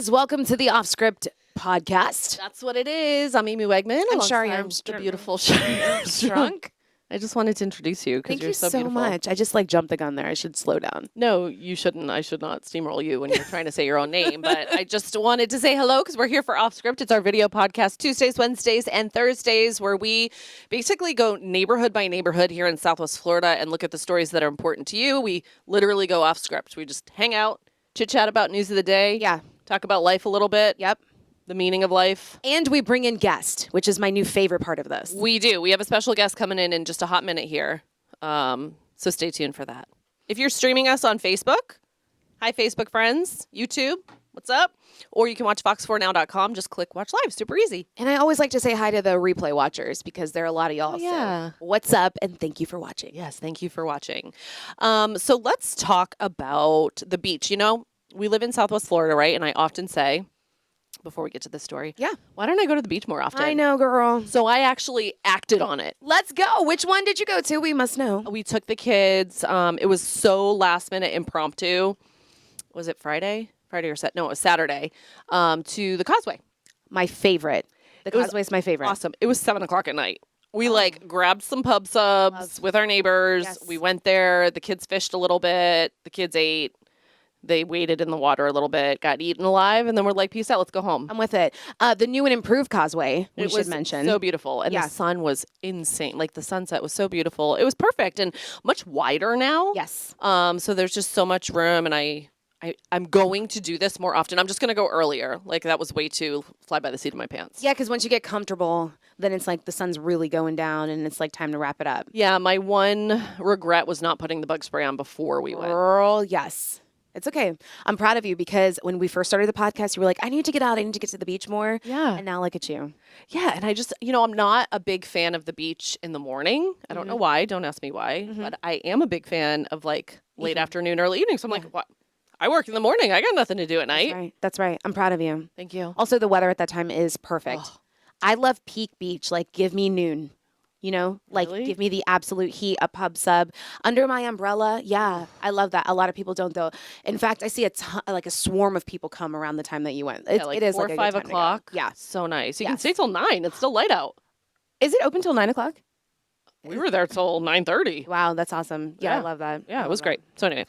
Welcome to the Off Script podcast. That's what it is. I'm Amy Wegman. I'm Shari alongside Armstrong. The beautiful Shari Armstrong. I just wanted to introduce you because Thank you're you so so beautiful. much. I just jumped the gun there. I should slow down. No, you shouldn't. I should not steamroll you when you're trying to say your own name. But I just wanted to say hello because we're here for Off Script. It's our video podcast Tuesdays, Wednesdays, and Thursdays where we basically go neighborhood by neighborhood here in Southwest Florida and look at the stories that are important to you. We literally go off script. We just hang out, chit chat about news of the day. Yeah. Talk about life a little bit. Yep. The meaning of life. And we bring in guests, which is my new favorite part of this. We do. We have a special guest coming in just a hot minute here. So stay tuned for that. If you're streaming us on Facebook, hi, Facebook friends, YouTube, what's up? Or you can watch fox4now.com. Just click watch live. Super easy. And I always like to say hi to the replay watchers because there are a lot of y'all. yeah. So what's up? And thank you for watching. Yes, thank you for watching. So let's talk about the beach. You know, we live in Southwest Florida, right? And I often say, before we get to this story, Yeah. why don't I go to the beach more often? I know, girl. So I actually acted on it. Let's go. Which one did you go to? We must know. We took the kids. It was so last minute impromptu. Was it Friday? Friday or Saturday? No, it was Saturday. To the Causeway. My favorite. The was Causeway's my favorite. Awesome. It was 7:00 at night. We grabbed some pub subs with our neighbors. Yes. We went there. The kids fished a little bit. The kids ate. They waded in the water a little bit, got eaten alive, and then we're like, peace out, let's go home. I'm with it. The new and improved Causeway, we It should was mention. so beautiful. And Yeah. the sun was insane. Like the sunset was so beautiful. It was perfect and much wider now. Yes. So there's just so much room, and I'm going to do this more often. I'm just going to go earlier. Like that was way too fly by the seat of my pants. Yeah, because once you get comfortable, then it's like the sun's really going down and it's like time to wrap it up. Yeah, my one regret was not putting the bug spray on before we went. Girl, yes. It's okay. I'm proud of you because when we first started the podcast, you were like, I need to get out. I need to get to the beach more. Yeah. And now look at you. Yeah, and I just, I'm not a big fan of the beach in the morning. I don't know why. Don't ask me why. But I am a big fan of like late afternoon, early evening. So I'm like, what? I work in the morning. I got nothing to do at night. That's right. That's right. I'm proud of you. Thank you. Also, the weather at that time is perfect. I love peak beach. Like, give me noon. Like Really? give me the absolute heat, a pub sub under my umbrella. Yeah, I love that. A lot of people don't though. In fact, I see a swarm of people come around the time that you went. Yeah, like it is 4 like or a 5 good time to go. o'clock. Yeah. So nice. You can Yes. stay till 9. It's still light out. Is it open till 9 o'clock? We were there till 9:30. Wow, that's awesome. Yeah, I Yeah. love that. Yeah, I it was love great. So anyway,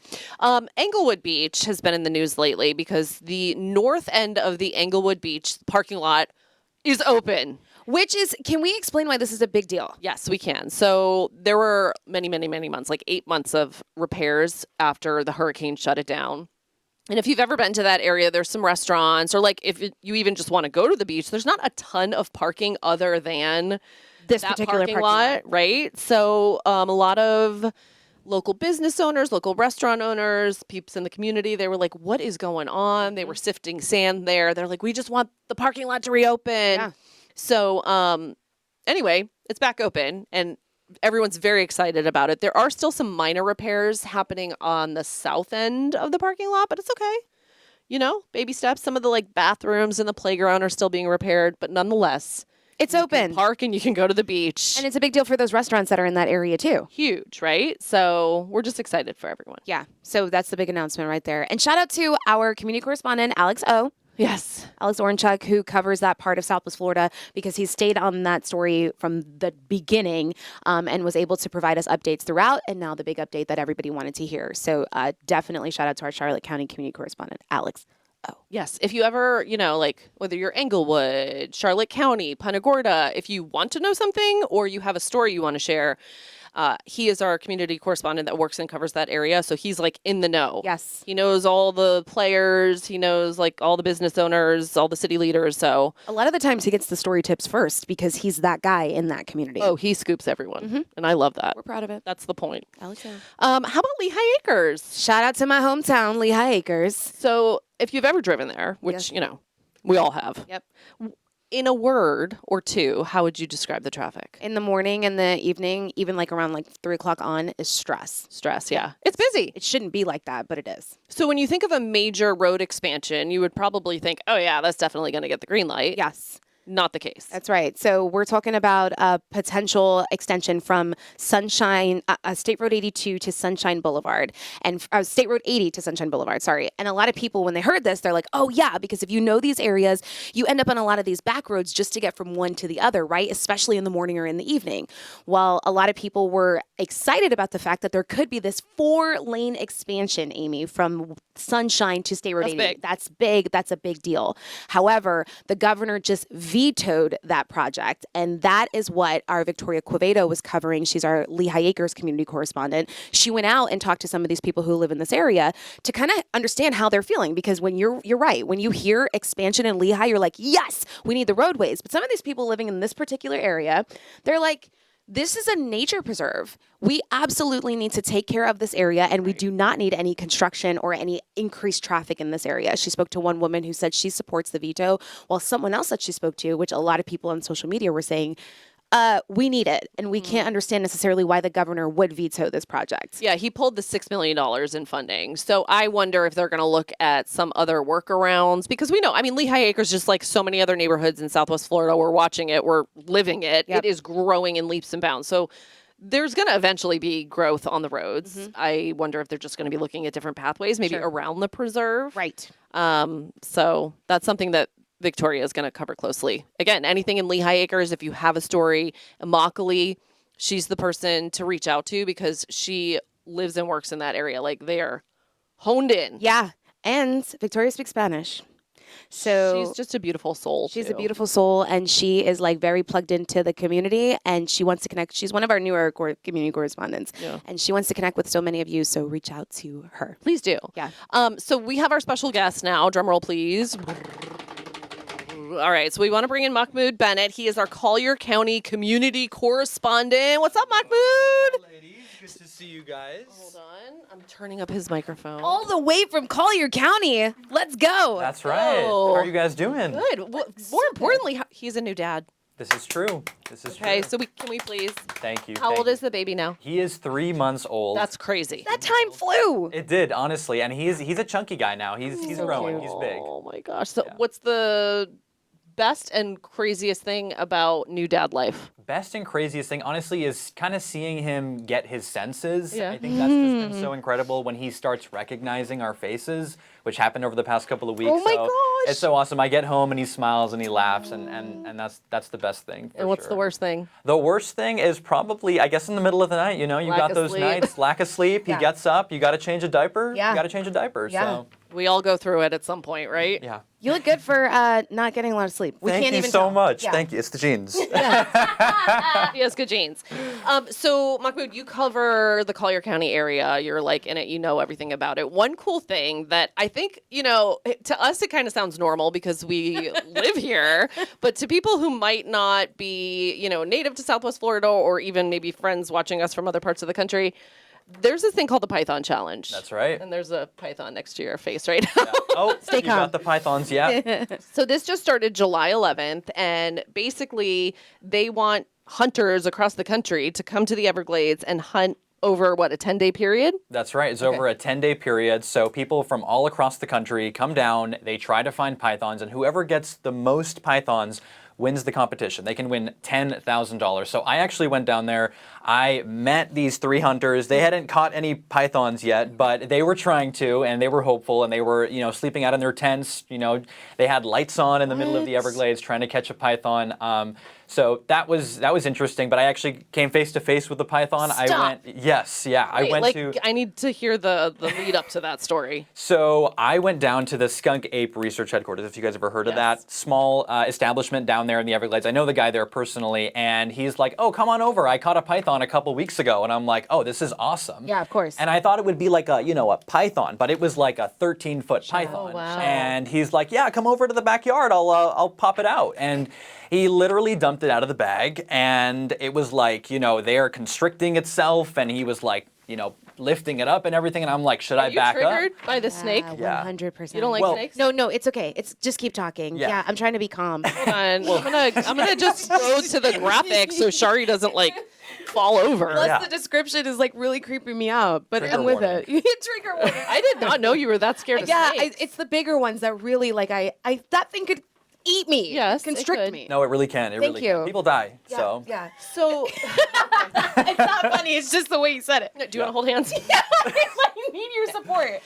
Englewood Beach has been in the news lately because the north end of the Englewood Beach parking lot is open. Which is, can we explain why this is a big deal? Yes, we can. So there were many, many, many months, like 8 months of repairs after the hurricane shut it down. And if you've ever been to that area, there's some restaurants, or like if you even just want to go to the beach, there's not a ton of parking other than This that particular parking lot, right? So a lot of local business owners, local restaurant owners, peeps in the community, they were like, what is going on? They were sifting sand there. They're like, we just want the parking lot to reopen. Yeah. So anyway, it's back open and everyone's very excited about it. There are still some minor repairs happening on the south end of the parking lot, but it's okay. Baby steps. Some of the like bathrooms and the playground are still being repaired, but nonetheless, It's you can open. park and you can go to the beach. And it's a big deal for those restaurants that are in that area too. Huge, right? So we're just excited for everyone. Yeah. So that's the big announcement right there. And shout out to our community correspondent, Alex O. Yes. Alex Orenchuk, who covers that part of Southwest Florida because he stayed on that story from the beginning and was able to provide us updates throughout. And now the big update that everybody wanted to hear. So definitely shout out to our Charlotte County community correspondent, Alex. Yes. If you ever, like whether you're Englewood, Charlotte County, Punta Gorda, if you want to know something or you have a story you want to share, he is our community correspondent that works and covers that area. So he's like in the know. Yes. He knows all the players. He knows like all the business owners, all the city leaders. So, A lot of the times he gets the story tips first because he's that guy in that community. he scoops everyone. And I love that. We're proud of it. That's the point. Alex O. How about Lehigh Acres? Shout out to my hometown, Lehigh Acres. So if you've ever driven there, which, we all have. Yep. In a word or two, how would you describe the traffic? In the morning and the evening, even like around like 3 o'clock on, is stress. Stress, yeah. It's busy. It shouldn't be like that, but it is. So when you think of a major road expansion, you would probably think, oh, yeah, that's definitely going to get the green light. Yes. not the case. That's right. So we're talking about a potential extension from State Road 82 to Sunshine Boulevard, and State Road 80 to Sunshine Boulevard. Sorry. And a lot of people, when they heard this, they're like, "Oh yeah," because if you know these areas, you end up on a lot of these back roads just to get from one to the other, right? Especially in the morning or in the evening. Well, a lot of people were excited about the fact that there could be this 4-lane expansion, Amy, from Sunshine to State Road 80. big. That's big. That's a big deal. However, the governor just vetoed that project. And that is what our Victoria Quevedo was covering. She's our Lehigh Acres community correspondent. She went out and talked to some of these people who live in this area to kind of understand how they're feeling. Because when you're right, when you hear expansion in Lehigh, you're like, yes, we need the roadways. But some of these people living in this particular area, they're like, this is a nature preserve. We absolutely need to take care of this area, and we do not need any construction or any increased traffic in this area. She spoke to one woman who said she supports the veto, while someone else that she spoke to, which a lot of people on social media were saying, we need it, and we can't understand necessarily why the governor would veto this project. Yeah, he pulled the $6 million in funding. So I wonder if they're going to look at some other workarounds, because we know, I mean, Lehigh Acres, just like so many other neighborhoods in Southwest Florida, we're watching it, we're living it. Yep. It is growing in leaps and bounds. So there's going to eventually be growth on the roads. I wonder if they're just going to be looking at different pathways, maybe around the preserve. Right. So that's something that Victoria is going to cover closely. Again, anything in Lehigh Acres, if you have a story, Immokalee, she's the person to reach out to because she lives and works in that area. Like, they're honed in. Yeah, and Victoria speaks Spanish. So She's just a beautiful soul. she's too. a beautiful soul, and she is like very plugged into the community, and she wants to connect. She's one of our newer community correspondents, Yeah. and she wants to connect with so many of you. So reach out to her. Please do. Yeah. So we have our special guest now. Drum roll, please. All right, so we want to bring in Mahmoud Bennett. He is our Collier County community correspondent. What's up, Mahmoud? Ladies, good to see you guys. Hold on. I'm turning up his microphone. All the way from Collier County. Let's go. That's right. Oh. How are you guys doing? Good. More importantly, he's a new dad. This is true. This is Okay, true. so can we please? Thank you. How thank old you. is the baby now? He is 3 months old. That's crazy. That time flew. It did, honestly, and he's a chunky guy now. He's growing. He's big. Oh my gosh. So Yeah. what's the best and craziest thing about new dad life? Best and craziest thing, honestly, is kind of seeing him get his senses. Yeah. I think that's just been so incredible when he starts recognizing our faces, which happened over the past couple of weeks. Oh my so gosh. It's so awesome. I get home and he smiles and he laughs, and that's the best thing. For And what's the sure. worst thing? The worst thing is probably, I guess, in the middle of the night. You know, you Lack got of those sleep. nights, lack of sleep. He Yeah. gets up. You got to change a diaper. Yeah. You got to change a diaper. Yeah. So, We all go through it at some point, right? yeah. You look good for not getting a lot of sleep. We Thank can't you even so tell. much. Yeah. Thank you. It's the jeans. He has good genes. So, Mahmoud, you cover the Collier County area. You're like in it. You know everything about it. One cool thing that I think, you know, to us, it kind of sounds normal because we live here. But to people who might not be, you know, native to Southwest Florida or even maybe friends watching us from other parts of the country, there's this thing called the Python Challenge. That's right. And there's a python next to your face right now. Oh, you calm. got the pythons. Yeah. So this just started July 11th, and basically they want hunters across the country to come to the Everglades and hunt over, what, a 10-day period? That's right. It's over a 10-day period. So people from all across the country come down, they try to find pythons, and whoever gets the most pythons wins the competition. They can win $10,000. So I actually went down there. I met these 3 hunters. They hadn't caught any pythons yet, but they were trying to, and they were hopeful, and they were, you know, sleeping out in their tents. You know, they had lights on in the middle of the Everglades trying to catch a python. So that was interesting, but I actually came face to face with the python. Stop. I went, yes, yeah. I Wait, went like, to. I need to hear the lead up to that story. So I went down to the Skunk Ape Research Headquarters, if you guys ever heard of Yes. that. Small establishment down there in the Everglades. I know the guy there personally, and he's like, oh, come on over. I caught a python a couple weeks ago. And I'm like, oh, this is awesome. Yeah, of course. And I thought it would be like a, you know, a python, but it was like a 13-foot python. Oh, wow. And he's like, yeah, come over to the backyard. I'll pop it out. And he literally dumped it out of the bag, and it was like, you know, there constricting itself, and he was like, you know, lifting it up and everything, and I'm like, should I Are you back up? triggered by the snake? Yeah. 100%. You don't like Well- snakes? No, it's okay. It's just keep talking. Yeah. Yeah, I'm trying to be calm. Hold on. I'm gonna just go to the graphic so Shari doesn't like fall over. Plus, Yeah. the description is like really creeping me out, but Trigger I'm with warning. it. Trigger warning. I did not know you were that scared of Yeah, snakes. it's the bigger ones that really like I that thing could eat me, Yes, it constrict could. me. No, it really can. It Thank really you. can. People die. So Yeah. So, It's not funny. It's just the way you said it. do you want to hold hands? I need your support.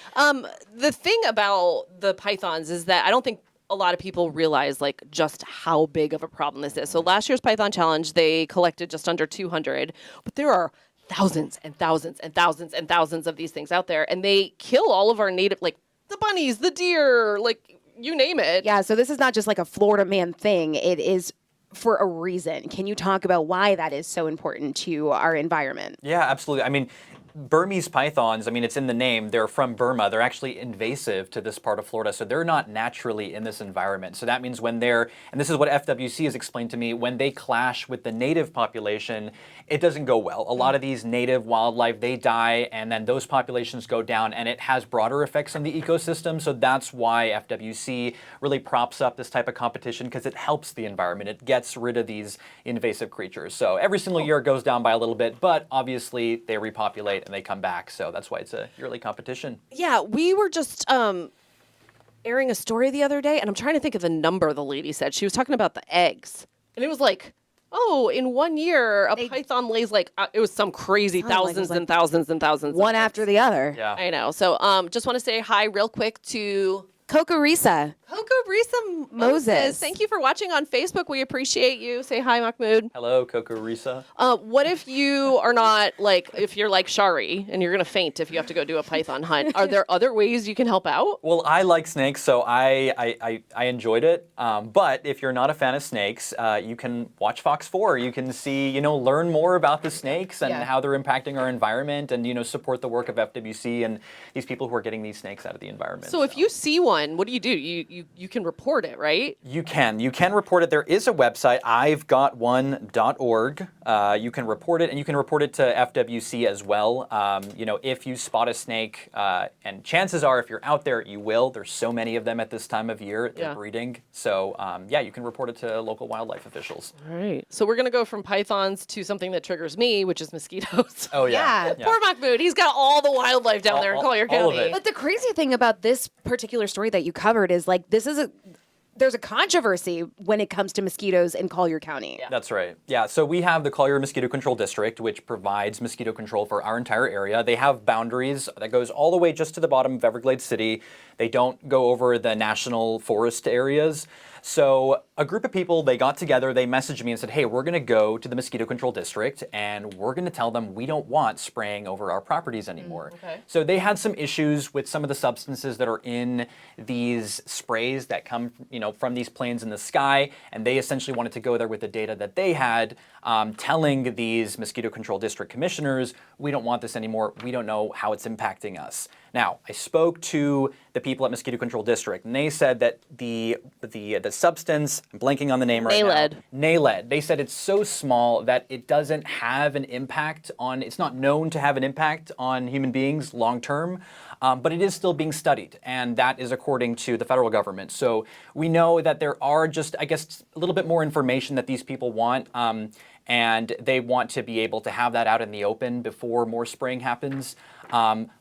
The thing about the pythons is that I don't think a lot of people realize like just how big of a problem this is. So last year's Python Challenge, they collected just under 200, but there are thousands and thousands and thousands and thousands of these things out there, and they kill all of our native, like the bunnies, the deer, like you name it. Yeah, so this is not just like a Florida man thing. It is for a reason. Can you talk about why that is so important to our environment? yeah, absolutely. I mean, Burmese pythons, I mean, it's in the name. They're from Burma. They're actually invasive to this part of Florida, so they're not naturally in this environment. So that means when they're, and this is what FWC has explained to me, when they clash with the native population, it doesn't go well. A lot of these native wildlife, they die, and then those populations go down, and it has broader effects on the ecosystem. So that's why FWC really props up this type of competition, because it helps the environment. It gets rid of these invasive creatures. So every single year it goes down by a little bit, but obviously they repopulate and they come back. So that's why it's a yearly competition. Yeah, we were just airing a story the other day, and I'm trying to think of the number the lady said. She was talking about the eggs, and it was like, oh, in 1 year, a python lays like, it was some crazy Sounded like it was thousands like and thousands and thousands. of One eggs. after the other. Yeah. I know. So just want to say hi real quick to Cocorisa. Coco Risa Moses. Moses. Thank you for watching on Facebook. We appreciate you. Say hi, Mahmoud. Hello, Cocorisa. What if you are not like, if you're like Shari and you're going to faint if you have to go do a python hunt? Are there other ways you can help out? Well, I like snakes, so I enjoyed it. But if you're not a fan of snakes, you can watch Fox 4. You can see, learn more about the snakes and Yeah. how they're impacting our environment, and support the work of FWC and these people who are getting these snakes out of the environment. So if you see one, what do? You can report it, right? You can report it. There is a website, I'veGotOne.org. You can report it, and you can report it to FWC as well. If you spot a snake, and chances are, if you're out there, you will. There's so many of them at this time of year. They're Yeah. breeding. So, you can report it to local wildlife officials. All right. So we're going to go from pythons to something that triggers me, which is mosquitoes. Oh, yeah. Yeah. Poor Mahmoud. He's got all the wildlife down there in Collier all of County. it. But the crazy thing about this particular story that you covered is like there's a controversy when it comes to mosquitoes in Collier County. That's right. Yeah, so we have the Collier Mosquito Control District, which provides mosquito control for our entire area. They have boundaries that goes all the way just to the bottom of Everglades City. They don't go over the national forest areas. So a group of people, they got together, they messaged me and said, hey, we're going to go to the Mosquito Control District and we're going to tell them we don't want spraying over our properties anymore. okay. So they had some issues with some of the substances that are in these sprays that come, from these planes in the sky, and they essentially wanted to go there with the data that they had, telling these Mosquito Control District commissioners, we don't want this anymore. We don't know how it's impacting us. Now, I spoke to the people at Mosquito Control District, and they said that the substance, I'm blanking on the name right NALED. now. NALED. They said it's so small that it doesn't have an impact on, it's not known to have an impact on human beings long term, but it is still being studied, and that is according to the federal government. So we know that there are just, I guess, a little bit more information that these people want, and they want to be able to have that out in the open before more spraying happens.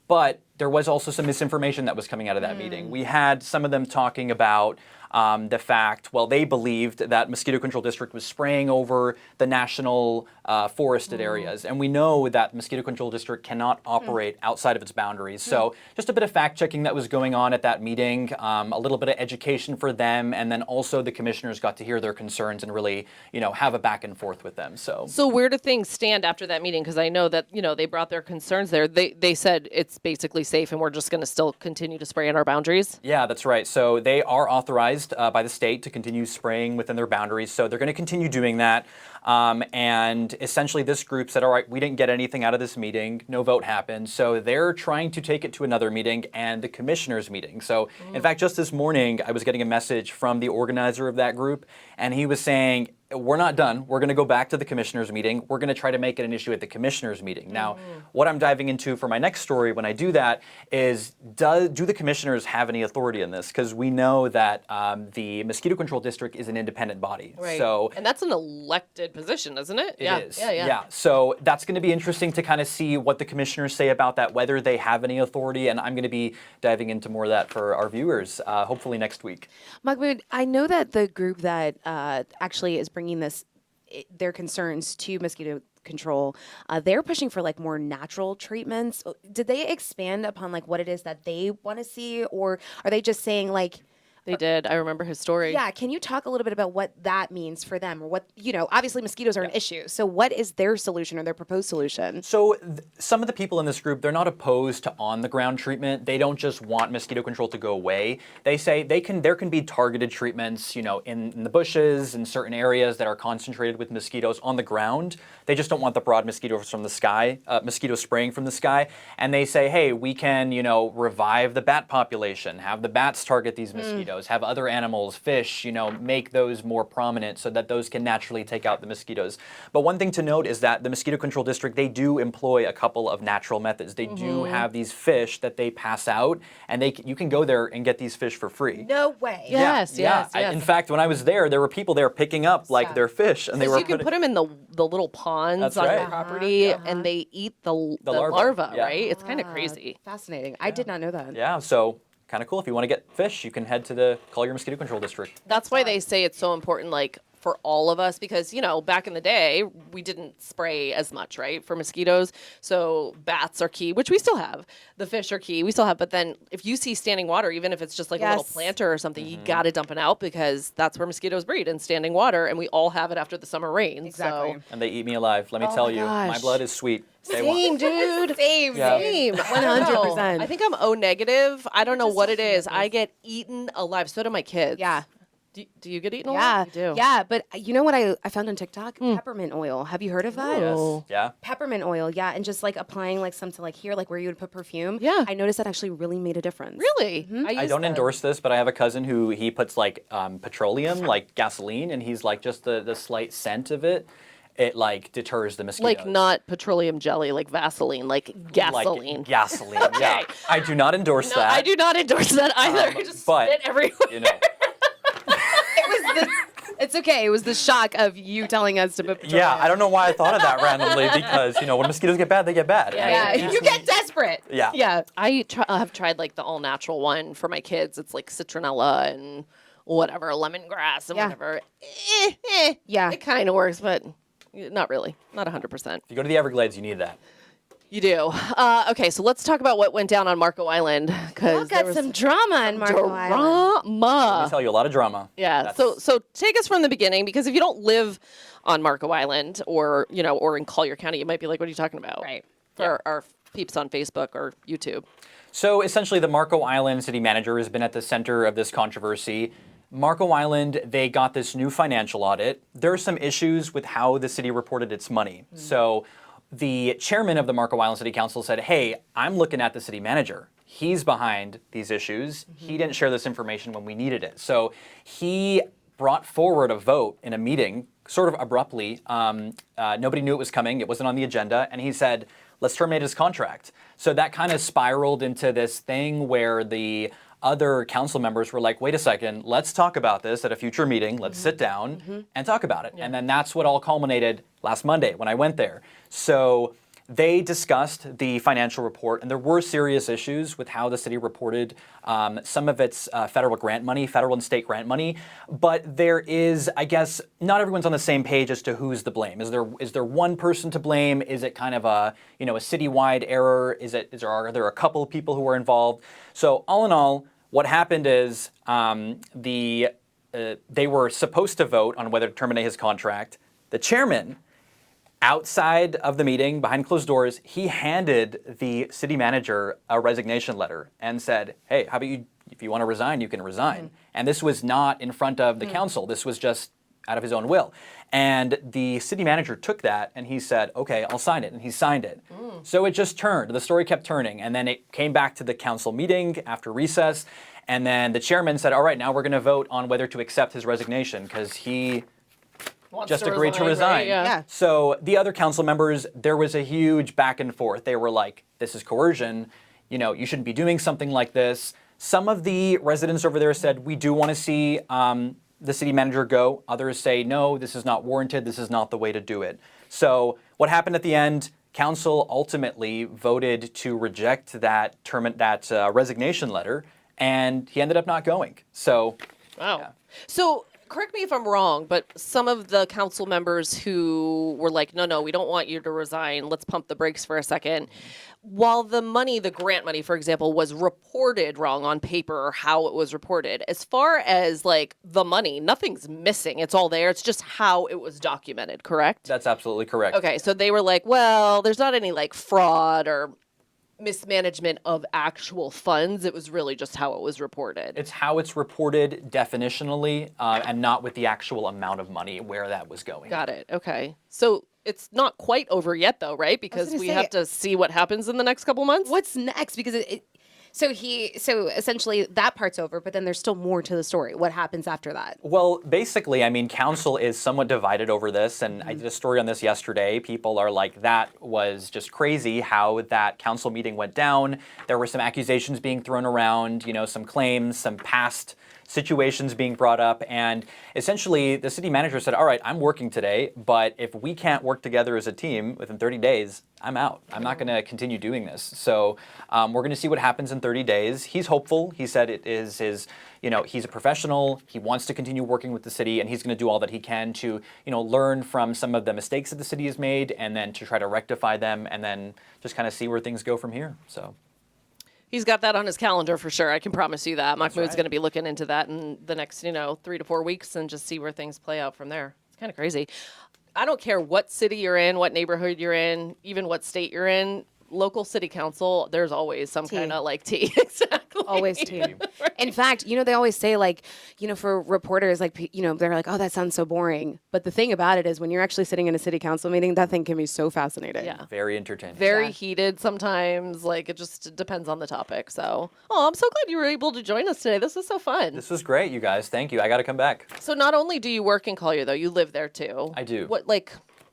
But there was also some misinformation that was coming out of that meeting. We had some of them talking about the fact, well, they believed that Mosquito Control District was spraying over the national forested areas. And we know that Mosquito Control District cannot operate outside of its boundaries. So just a bit of fact checking that was going on at that meeting, a little bit of education for them, and then also the commissioners got to hear their concerns and really, have a back and forth with them. So where do things stand after that meeting? Because I know that, they brought their concerns there. They said it's basically safe and we're just going to still continue to spray in our boundaries. Yeah, that's right. So they are authorized by the state to continue spraying within their boundaries. So they're going to continue doing that. And essentially this group said, all right, we didn't get anything out of this meeting. No vote happened. So they're trying to take it to another meeting and the commissioners meeting. So in fact, just this morning, I was getting a message from the organizer of that group, and he was saying, we're not done. We're going to go back to the commissioners meeting. We're going to try to make it an issue at the commissioners meeting. Now, what I'm diving into for my next story when I do that is, do the commissioners have any authority in this? Because we know that the Mosquito Control District is an independent body. Right. So and that's an elected position, isn't it? it yeah. is. Yeah. So that's going to be interesting to kind of see what the commissioners say about that, whether they have any authority. And I'm going to be diving into more of that for our viewers, hopefully next week. Mahmoud, I know that the group that actually is bringing their concerns to mosquito control, they're pushing for like more natural treatments. Did they expand upon like what it is that they want to see, or are they just saying like, They did. I remember his story. yeah, can you talk a little bit about what that means for them, or what, obviously mosquitoes are an issue. So what is their solution or their proposed solution? So some of the people in this group, they're not opposed to on-the-ground treatment. They don't just want mosquito control to go away. They say there can be targeted treatments, in the bushes, in certain areas that are concentrated with mosquitoes on the ground. They just don't want the broad mosquitoes from the sky, mosquito spraying from the sky. And they say, hey, we can, revive the bat population, have the bats target these mosquitoes, have other animals, fish, make those more prominent so that those can naturally take out the mosquitoes. But one thing to note is that the Mosquito Control District, they do employ a couple of natural methods. They do have these fish that they pass out, and you can go there and get these fish for free. No way. Yes, yes. In fact, when I was there were people there picking up like their fish, and they were You can put them in the little ponds That's on your right. property, and they eat the larva, yeah. right? It's kind of crazy. Fascinating. I did not know that. Yeah, so kind of cool. If you want to get fish, you can head to the Collier Mosquito Control District. That's why they say it's so important, like, for all of us, because, back in the day, we didn't spray as much, right, for mosquitoes. So bats are key, which we still have. The fish are key, we still have. But then if you see standing water, even if it's just like a little Yes. planter or something, you got to dump it out, because that's where mosquitoes breed, in standing water. And we all have it after the summer rain. Exactly. So. And they eat me alive. Let me tell you, my gosh. blood is sweet. Say what? Same, dude. Same. Yeah. Same. 100%. I think I'm O negative. I don't know what it is. I get eaten alive. So do my kids. Yeah. Do you get eaten Yeah. alive? You do. Yeah. But you know what I found on TikTok? Peppermint oil. Have you heard of that? Oh. Yes. Yeah. Peppermint oil, yeah, and just like applying like some to like here, like where you would put perfume. Yeah. I noticed that actually really made a difference. Really? I use don't that. endorse this, but I have a cousin who he puts like petroleum, like gasoline, and he's like just the slight scent of it. It like deters the mosquitoes. Like not petroleum jelly, like Vaseline, like gasoline. Like gasoline. Yeah. I do not endorse No, that. I do not endorse that either. I just but, spit everywhere. You know. It's okay. It was the shock of you telling us to put petroleum. Yeah, I don't know why I thought of that randomly because when mosquitoes get bad, they get bad. Yeah, And it you keeps get me- desperate. Yeah. Yeah. I have tried like the all natural one for my kids. It's like citronella and whatever, lemongrass and Yeah. whatever. Yeah. It kind of works, but not really. Not 100%. If you go to the Everglades, you need that. You do. Okay, so let's talk about what went down on Marco Island, Y'all because got some drama in Marco Island. Let me drama. tell you, a lot of drama. Yeah. That's- So take us from the beginning, because if you don't live on Marco Island or in Collier County, you might be like, what are you talking about? Right. For our peeps on Facebook or YouTube. So essentially, the Marco Island city manager has been at the center of this controversy. Marco Island, they got this new financial audit. There are some issues with how the city reported its money. So the chairman of the Marco Island City Council said, hey, I'm looking at the city manager. He's behind these issues. He didn't share this information when we needed it. So he brought forward a vote in a meeting, sort of abruptly. Nobody knew it was coming. It wasn't on the agenda. And he said, let's terminate his contract. So that kind of spiraled into this thing where the other council members were like, wait a second, let's talk about this at a future meeting. Let's sit down and talk about it. And then that's what all culminated last Monday when I went there. So they discussed the financial report, and there were serious issues with how the city reported some of its federal and state grant money. But there is, I guess, not everyone's on the same page as to who's to blame. Is there one person to blame? Is it kind of a citywide error? Are there a couple of people who are involved? So all in all, what happened is they were supposed to vote on whether to terminate his contract. The chairman, outside of the meeting, behind closed doors, he handed the city manager a resignation letter and said, hey, how about if you want to resign, you can resign. And this was not in front of the council. This was just out of his own will. And the city manager took that and he said, okay, I'll sign it. And he signed it. So it just turned. The story kept turning. And then it came back to the council meeting after recess. And then the chairman said, all right, now we're going to vote on whether to accept his resignation because he just to agreed to resign, resign. right? Yeah. So the other council members, there was a huge back and forth. They were like, this is coercion. You know, you shouldn't be doing something like this. Some of the residents over there said, we do want to see the city manager go. Others say, no, this is not warranted. This is not the way to do it. So what happened at the end? Council ultimately voted to reject that resignation letter, and he ended up not going. So, Wow. yeah. So correct me if I'm wrong, but some of the council members who were like, no, we don't want you to resign. Let's pump the brakes for a second. While the money, the grant money, for example, was reported wrong on paper or how it was reported, as far as like the money, nothing's missing. It's all there. It's just how it was documented, correct? That's absolutely correct. Okay, so they were like, well, there's not any like fraud or mismanagement of actual funds. It was really just how it was reported. It's how it's reported definitionally, and not with the actual amount of money where that was going. Got it. Okay. So it's not quite over yet, though, right? Because gonna we say- have to see what happens in the next couple months. What's next? Because so essentially that part's over, but then there's still more to the story. What happens after that? Well, basically, I mean, council is somewhat divided over this, and I did a story on this yesterday. People are like, that was just crazy how that council meeting went down. There were some accusations being thrown around, you know, some claims, some past situations being brought up, and essentially the city manager said, all right, I'm working today, but if we can't work together as a team within 30 days, I'm out. I'm not going to continue doing this. So we're going to see what happens in 30 days. He's hopeful. He said it is his, you know, he's a professional. He wants to continue working with the city, and he's going to do all that he can to, you know, learn from some of the mistakes that the city has made, and then to try to rectify them, and then just kind of see where things go from here. So. He's got that on his calendar for sure. I can promise you that. Mahmoud's right. going to be looking into that in the next, 3 to 4 weeks and just see where things play out from there. It's kind of crazy. I don't care what city you're in, what neighborhood you're in, even what state you're in. Local city council, there's always some kind of like tea. Exactly. Always tea. In fact, you know, they always say like, you know, for reporters, like, you know, they're like, oh, that sounds so boring. But the thing about it is when you're actually sitting in a city council meeting, that thing can be so fascinating. Yeah. Very entertaining. Very Yeah. heated sometimes. Like it just depends on the topic. So, I'm so glad you were able to join us today. This was so fun. This was great, you guys. Thank you. I got to come back. So not only do you work in Collier though, you live there too. I do. What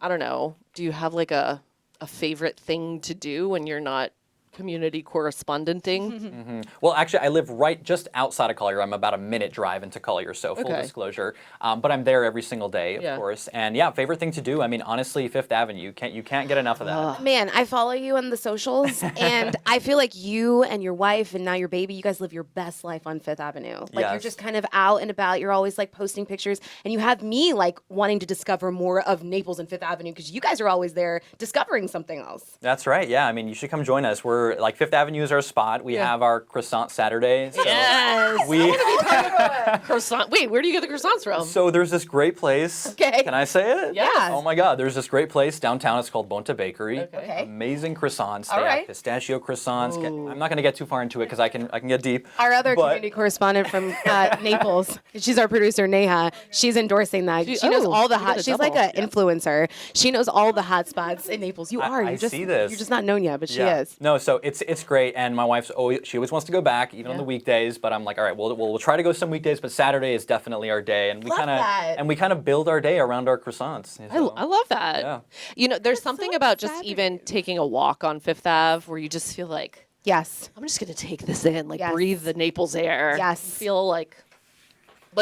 I don't know. Do you have like a favorite thing to do when you're not community correspondenting? Well, actually, I live right just outside of Collier. I'm about a minute drive into Collier, so full Okay. disclosure. But I'm there every single day, of Yeah. course. And yeah, favorite thing to do. I mean, honestly, Fifth Avenue. You can't get enough of that. Man, I follow you on the socials, and I feel like you and your wife and now your baby, you guys live your best life on Fifth Avenue. Like you're Yes. just kind of out and about. You're always like posting pictures, and you have me like wanting to discover more of Naples and Fifth Avenue because you guys are always there discovering something else. That's right. Yeah, I mean, you should come join us. We're like Fifth Avenue is our spot. We have our croissant Saturday. So Yes. we Croissant. Wait, where do you get the croissants from? so there's this great place. Okay. Can I say it? Yes. Oh my God, there's this great place downtown. It's called Bonta Bakery. Okay. Amazing croissants. All They right. have pistachio croissants. I'm not going to get too far into it because I can get deep. Our other But- community correspondent from Naples, she's our producer, Neha. She's endorsing that. She knows all the you got hot. a She's like double. an influencer. She knows all the hot spots in Naples. You are. I You're just, see this. You're just not known yet, but she Yeah. is. No, so it's great, and my wife's always wants to go back, even on the weekdays. But I'm like, all right, we'll try to go some weekdays, but Saturday is definitely our day, and we Love that. kind of build our day around our croissants. I love that. Yeah. You know, there's something about just exciting. even taking a walk on Fifth Ave where you just feel like, Yes. I'm just going to take this in, like Yes. breathe the Naples air. Yes. Feel like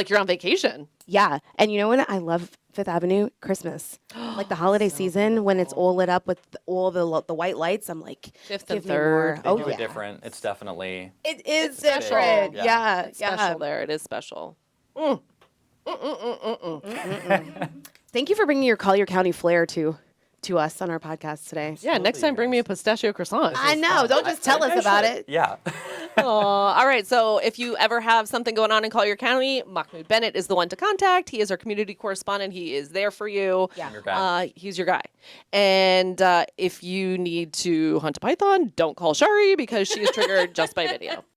you're on vacation. Yeah. And you know what? I love Fifth Avenue Christmas. Like the holiday season when it's all lit up with all the white lights. I'm like, Fifth and give me more. Third. Oh, Do yeah. it different. It's definitely It is special. different. Yeah. Yeah. It's yeah. special there. It is special. Thank you for bringing your Collier County flair to us on our podcast today. Yeah, next time bring me a pistachio croissant. I know. Don't just tell us about it. yeah. All right. So if you ever have something going on in Collier County, Mahmoud Bennett is the one to contact. He is our community correspondent. He is there for you. Yeah. Your guy. He's your guy. And if you need to hunt a python, don't call Shari because she is triggered just by video.